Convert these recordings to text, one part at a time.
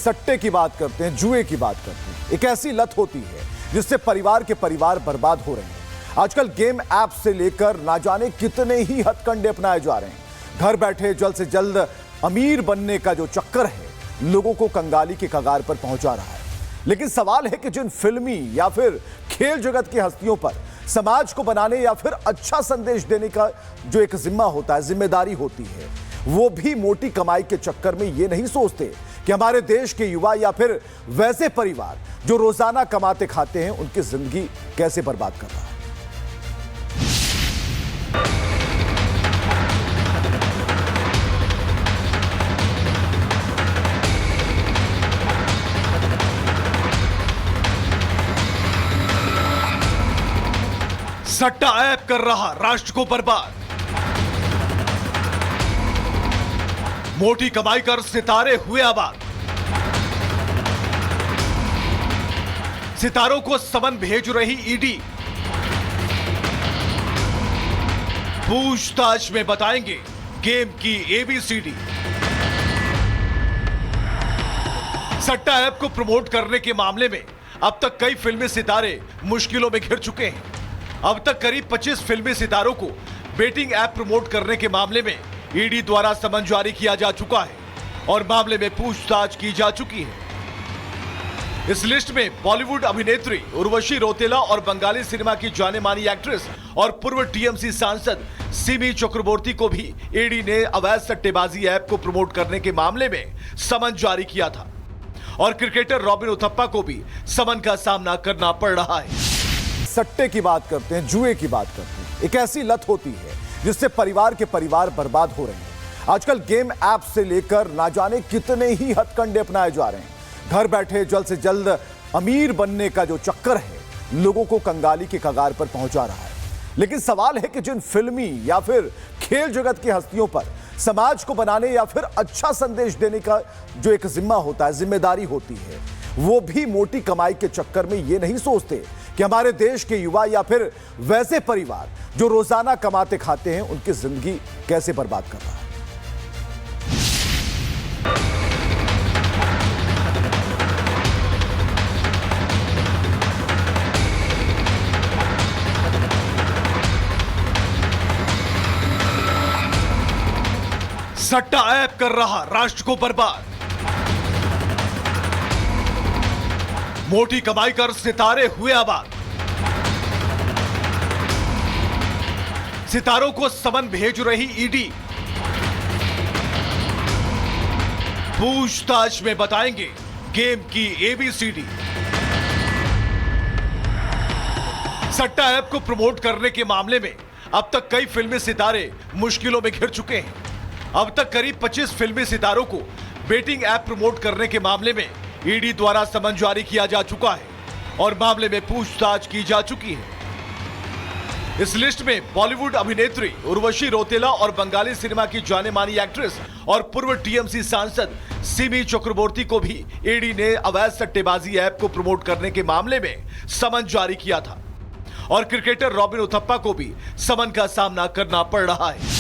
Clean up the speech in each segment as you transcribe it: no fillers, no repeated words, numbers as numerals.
सट्टे की बात करते हैं, जुए की बात करते हैं। एक ऐसी लत होती है जिससे परिवार के परिवार बर्बाद हो रहे हैं। आजकल गेम ऐप से लेकर ना जाने कितने ही हथकंडे अपनाए जा रहे हैं। घर बैठे जल्द से जल्द अमीर बनने का जो चक्कर है लोगों को कंगाली के कगार पर पहुंचा रहा है। लेकिन सवाल है कि जिन फिल्मी या फिर खेल जगत की हस्तियों पर समाज को बनाने या फिर अच्छा संदेश देने का जो एक जिम्मा होता है, जिम्मेदारी होती है, वो भी मोटी कमाई के चक्कर में ये नहीं सोचते कि हमारे देश के युवा या फिर वैसे परिवार जो रोजाना कमाते खाते हैं उनकी जिंदगी कैसे बर्बाद कर रहा है। सट्टा ऐप कर रहा राष्ट्र को बर्बाद। मोटी कमाई कर सितारे हुए आबाद। सितारों को समन भेज रही ईडी। पूछताछ में बताएंगे गेम की एबीसीडी। सट्टा ऐप को प्रमोट करने के मामले में अब तक कई फिल्मी सितारे मुश्किलों में घिर चुके हैं। अब तक करीब 25 फिल्मी सितारों को बेटिंग ऐप प्रमोट करने के मामले में ईडी द्वारा समन जारी किया जा चुका है और मामले में पूछताछ की जा चुकी है। इस लिस्ट में बॉलीवुड अभिनेत्री उर्वशी रौतेला और बंगाली सिनेमा की जाने मानी एक्ट्रेस और पूर्व टीएमसी सांसद सिमी चक्रवर्ती को भी ईडी ने अवैध सट्टेबाजी ऐप को प्रमोट करने के मामले में समन जारी किया था और क्रिकेटर रॉबिन उथप्पा को भी समन का सामना करना पड़ रहा है। सट्टे की बात करते हैं, जुए की बात करते हैं। एक ऐसी लत होती है जिससे परिवार के परिवार बर्बाद हो रहे हैं। आजकल गेम ऐप से लेकर ना जाने कितने ही हथकंडे अपनाए जा रहे हैं। घर बैठे जल्द से जल्द अमीर बनने का जो चक्कर है लोगों को कंगाली के कगार पर पहुंचा रहा है। लेकिन सवाल है कि जिन फिल्मी या फिर खेल जगत की हस्तियों पर समाज को बनाने या फिर अच्छा संदेश देने का जो एक जिम्मा होता है, जिम्मेदारी होती है, वो भी मोटी कमाई के चक्कर में ये नहीं सोचते कि हमारे देश के युवा या फिर वैसे परिवार जो रोजाना कमाते खाते हैं उनकी जिंदगी कैसे बर्बाद कर रहा है। सट्टा ऐप कर रहा राष्ट्र को बर्बाद। मोटी कमाई कर सितारे हुए आबाद। सितारों को समन भेज रही ईडी। पूछताछ में बताएंगे गेम की एबीसीडी। सट्टा ऐप को प्रमोट करने के मामले में अब तक कई फिल्मी सितारे मुश्किलों में घिर चुके हैं। अब तक करीब 25 फिल्मी सितारों को बेटिंग ऐप प्रमोट करने के मामले में ईडी द्वारा समन जारी किया जा चुका है और मामले में पूछताछ की जा चुकी है। इस लिस्ट में बॉलीवुड अभिनेत्री उर्वशी रौतेला और बंगाली सिनेमा की जाने मानी एक्ट्रेस और पूर्व टीएमसी सांसद सिमी चक्रवर्ती को भी ईडी ने अवैध सट्टेबाजी ऐप को प्रमोट करने के मामले में समन जारी किया था और क्रिकेटर रॉबिन उथप्पा को भी समन का सामना करना पड़ रहा है।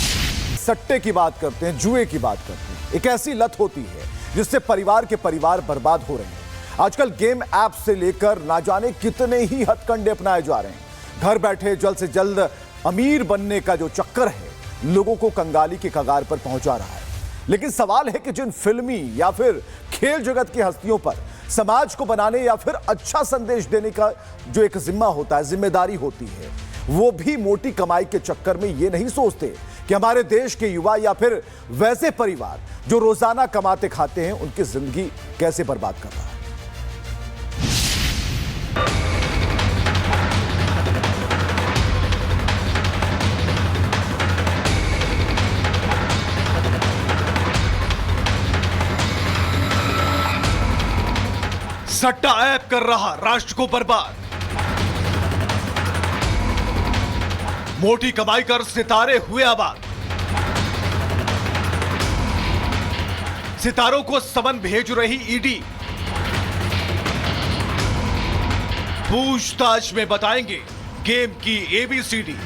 सट्टे की बात करते हैं, जुए की बात करते हैं। एक ऐसी लत होती है जिससे परिवार के परिवार बर्बाद हो रहे हैं। आजकल गेम ऐप से लेकर ना जाने कितने ही हथकंडे अपनाए जा रहे हैं। घर बैठे जल्द से जल्द अमीर बनने का जो चक्कर है लोगों को कंगाली के कगार पर पहुंचा रहा है। लेकिन सवाल है कि जिन फिल्मी या फिर खेल जगत की हस्तियों पर समाज को बनाने या फिर अच्छा संदेश देने का जो एक जिम्मा होता है, जिम्मेदारी होती है, वो भी मोटी कमाई के चक्कर में ये नहीं सोचते कि हमारे देश के युवा या फिर वैसे परिवार जो रोजाना कमाते खाते हैं उनकी जिंदगी कैसे बर्बाद कर रहा है। सट्टा ऐप कर रहा राष्ट्र को बर्बाद। मोटी कमाई कर सितारे हुए आबाद। सितारों को समन भेज रही ईडी। पूछताछ में बताएंगे गेम की एबीसीडी।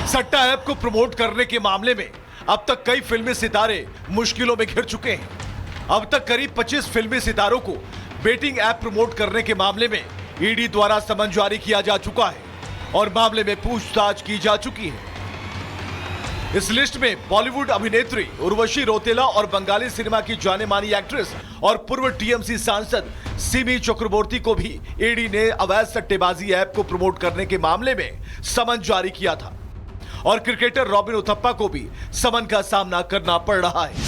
सट्टा ऐप को प्रमोट करने के मामले में अब तक कई फिल्मी सितारे मुश्किलों में घिर चुके हैं। अब तक करीब 25 फिल्मी सितारों को बेटिंग ऐप प्रमोट करने के मामले में ईडी द्वारा समन जारी किया जा चुका है और मामले में पूछताछ की जा चुकी है। इस लिस्ट में बॉलीवुड अभिनेत्री उर्वशी रौतेला और बंगाली सिनेमा की जाने मानी एक्ट्रेस और पूर्व टीएमसी सांसद सिमी चक्रवर्ती को भी ईडी ने अवैध सट्टेबाजी ऐप को प्रमोट करने के मामले में समन जारी किया था और क्रिकेटर रॉबिन उथप्पा को भी समन का सामना करना पड़ रहा है।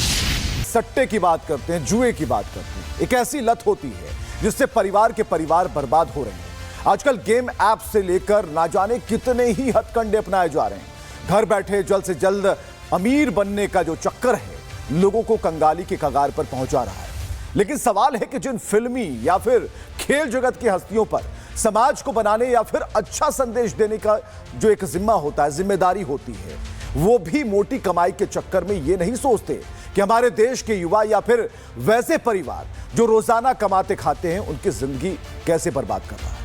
सट्टे की बात करते हैं, जुए की बात करते हैं। एक ऐसी लत होती है जिससे परिवार के परिवार बर्बाद हो रहे हैं। आजकल गेम ऐप से लेकर ना जाने कितने ही हथकंडे अपनाए जा रहे हैं। घर बैठे जल्द से जल्द अमीर बनने का जो चक्कर है लोगों को कंगाली के कगार पर पहुंचा रहा है। लेकिन सवाल है कि जिन फिल्मी या फिर खेल जगत की हस्तियों पर समाज को बनाने या फिर अच्छा संदेश देने का जो एक जिम्मा होता है, जिम्मेदारी होती है, वो भी मोटी कमाई के चक्कर में ये नहीं सोचते कि हमारे देश के युवा या फिर वैसे परिवार जो रोजाना कमाते खाते हैं उनकी जिंदगी कैसे बर्बाद कर रहा है।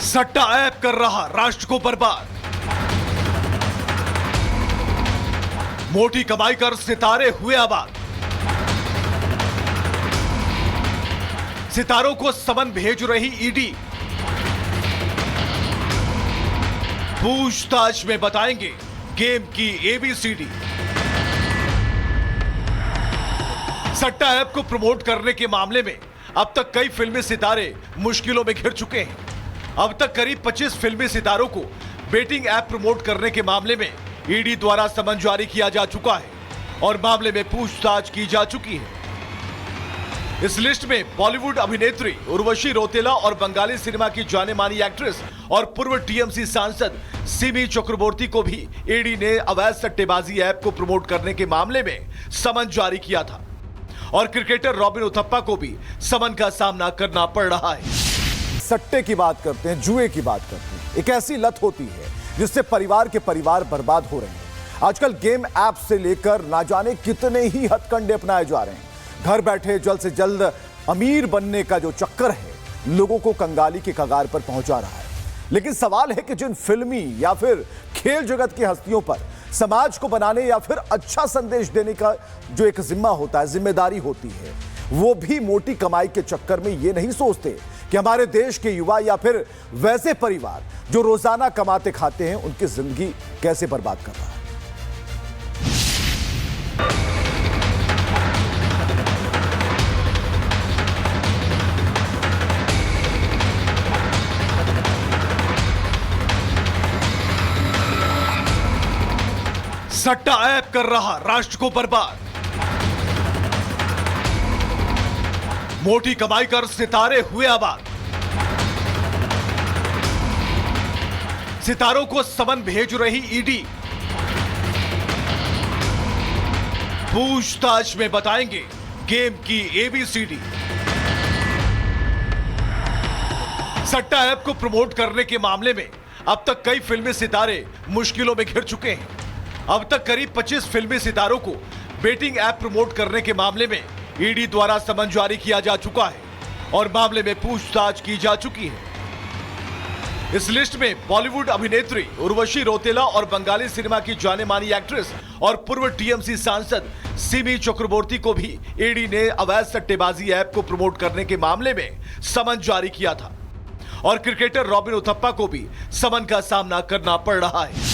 सट्टा ऐप कर रहा राष्ट्र को बर्बाद। मोटी कमाई कर सितारे हुए आबाद। सितारों को समन भेज रही ईडी। पूछताछ में बताएंगे गेम की एबीसीडी। सट्टा ऐप को प्रमोट करने के मामले में अब तक कई फिल्मी सितारे मुश्किलों में घिर चुके हैं। अब तक करीब 25 फिल्मी सितारों को बेटिंग ऐप प्रमोट करने के मामले में ईडी द्वारा समन जारी किया जा चुका है और मामले में पूछताछ की जा चुकी है। इस लिस्ट में बॉलीवुड अभिनेत्री उर्वशी रौतेला और बंगाली सिनेमा की जाने मानी एक्ट्रेस और पूर्व टीएमसी सांसद सिमी चक्रवर्ती को भी ईडी ने अवैध सट्टेबाजी ऐप को प्रमोट करने के मामले में समन जारी किया था और क्रिकेटर रॉबिन उथप्पा को भी समन का सामना करना पड़ रहा है। सट्टे की बात करते हैं, जुए की बात करते हैं। एक ऐसी लत होती है जिससे परिवार के परिवार बर्बाद हो रहे हैं। आजकल गेम ऐप से लेकर ना जाने कितने ही हथकंडे अपनाए जा रहे हैं। घर बैठे जल्द से जल्द अमीर बनने का जो चक्कर है लोगों को कंगाली के कगार पर पहुंचा रहा है। लेकिन सवाल है कि जिन फिल्मी या फिर खेल जगत की हस्तियों पर समाज को बनाने या फिर अच्छा संदेश देने का जो एक जिम्मा होता है, जिम्मेदारी होती है, वो भी मोटी कमाई के चक्कर में ये नहीं सोचते कि हमारे देश के युवा या फिर वैसे परिवार जो रोजाना कमाते खाते हैं उनकी जिंदगी कैसे बर्बाद कर रहा है। सट्टा ऐप कर रहा राष्ट्र को बर्बाद। मोटी कमाई कर सितारे हुए आबाद। सितारों को समन भेज रही ईडी। पूछताछ में बताएंगे गेम की एबीसीडी। सट्टा ऐप को प्रमोट करने के मामले में अब तक कई फिल्मी सितारे मुश्किलों में घिर चुके हैं। अब तक करीब 25 फिल्मी सितारों को बेटिंग ऐप प्रमोट करने के मामले में ईडी द्वारा समन जारी किया जा चुका है और मामले में पूछताछ की जा चुकी है। इस लिस्ट में बॉलीवुड अभिनेत्री उर्वशी रौतेला और बंगाली सिनेमा की जाने मानी एक्ट्रेस और पूर्व टीएमसी सांसद सिमी चक्रवर्ती को भी ईडी ने अवैध सट्टेबाजी ऐप को प्रमोट करने के मामले में समन जारी किया था और क्रिकेटर रॉबिन उथप्पा को भी समन का सामना करना पड़ रहा है।